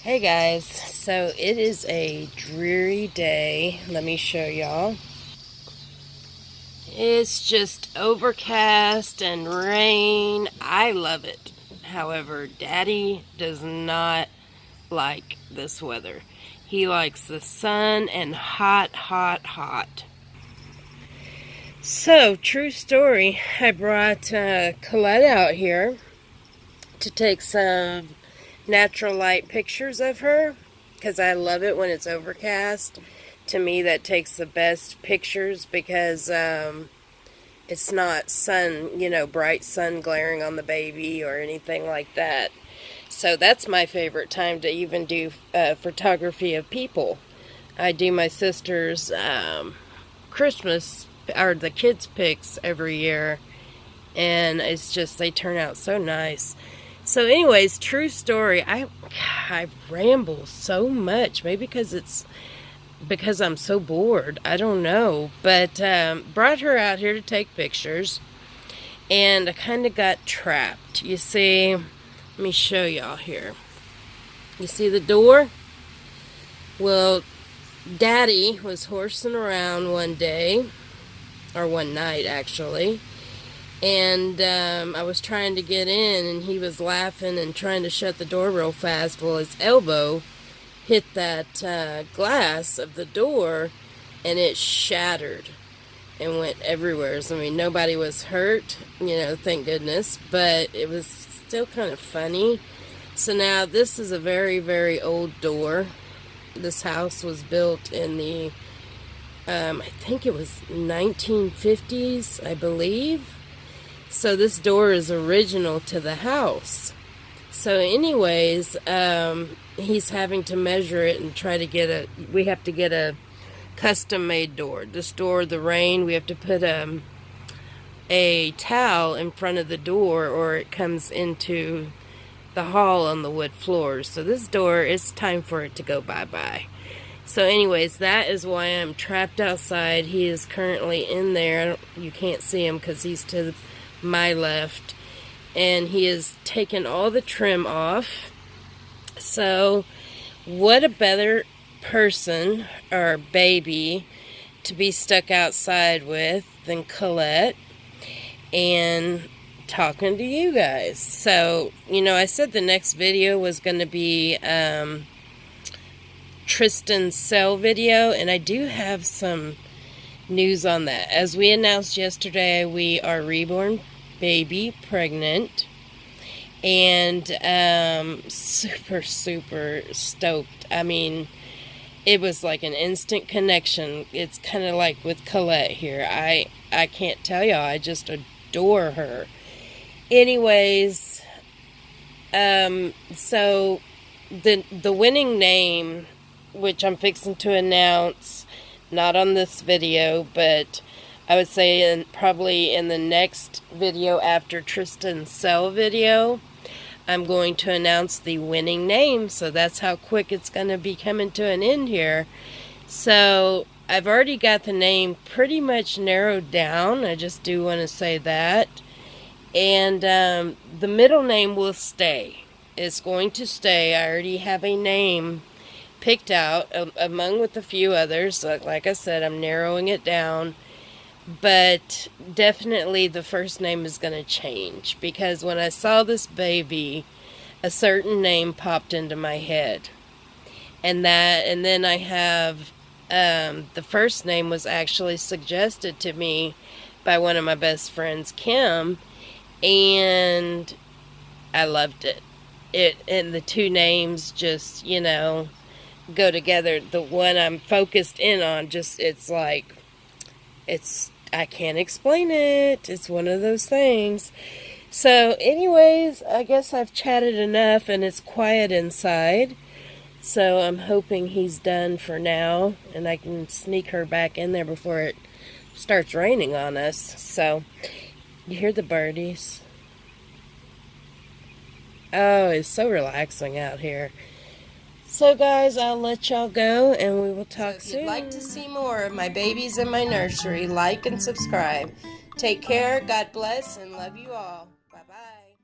Hey guys, so it is a dreary day. Let me show y'all. It's just overcast and rain. I love it. However, Daddy does not like this weather. He likes the sun and hot, hot, hot. So, true story, I brought Colette out here to take some natural light pictures of her because I love it when it's overcast. To me, that takes the best pictures because it's not sun, bright sun glaring on the baby or anything like that. So that's my favorite time to even do photography of people. I do my sister's Christmas or the kids' pics every year, and it's just they turn out so nice. So anyways, true story, I ramble so much, maybe because I'm so bored, I don't know, but brought her out here to take pictures, and I kind of got trapped. You see, let me show y'all here. You see the door? Well, Daddy was horsing around one day, or one night actually, and I was trying to get in, and he was laughing and trying to shut the door real fast. Well, his elbow hit that glass of the door, and it shattered and went everywhere. So, I mean, nobody was hurt, thank goodness, but it was still kind of funny. So now this is a very, very old door. This house was built in the, I think it was 1950s, I believe. So this door is original to the house. So anyways, he's having to measure it and try to we have to get a custom-made door. To store the rain, we have to put a towel in front of the door, or it comes into the hall on the wood floors. So this door, it's time for it to go bye-bye. So anyways, that is why I'm trapped outside. He is currently in there. You can't see him because he's to my left, and he has taken all the trim off. So what a better person or baby to be stuck outside with than Colette and talking to you guys. So I said the next video was going to be Tristan's cell video, and I do have some news on that. As we announced yesterday, we are reborn baby pregnant, and super stoked. I mean, it was like an instant connection. It's kind of like with Colette here. I can't tell y'all, I just adore her. Anyways, so the winning name, which I'm fixing to announce, not on this video, but I would say probably in the next video after Tristan's cell video, I'm going to announce the winning name. So that's how quick it's going to be coming to an end here. So I've already got the name pretty much narrowed down. I just do want to say that. And the middle name will stay. It's going to stay. I already have a name picked out among with a few others. Like I said, I'm narrowing it down, but definitely the first name is going to change, because when I saw this baby, a certain name popped into my head, and then I have the first name was actually suggested to me by one of my best friends, Kim, and I loved it. And the two names just go together. The one I'm focused in on, I can't explain it. It's one of those things. So anyways, I guess I've chatted enough, and it's quiet inside. So I'm hoping he's done for now, and I can sneak her back in there before it starts raining on us. So you hear the birdies? Oh, it's so relaxing out here. So guys, I'll let y'all go, and we will talk soon. If you'd like to see more of my babies in my nursery, like and subscribe. Take care, God bless, and love you all. Bye-bye.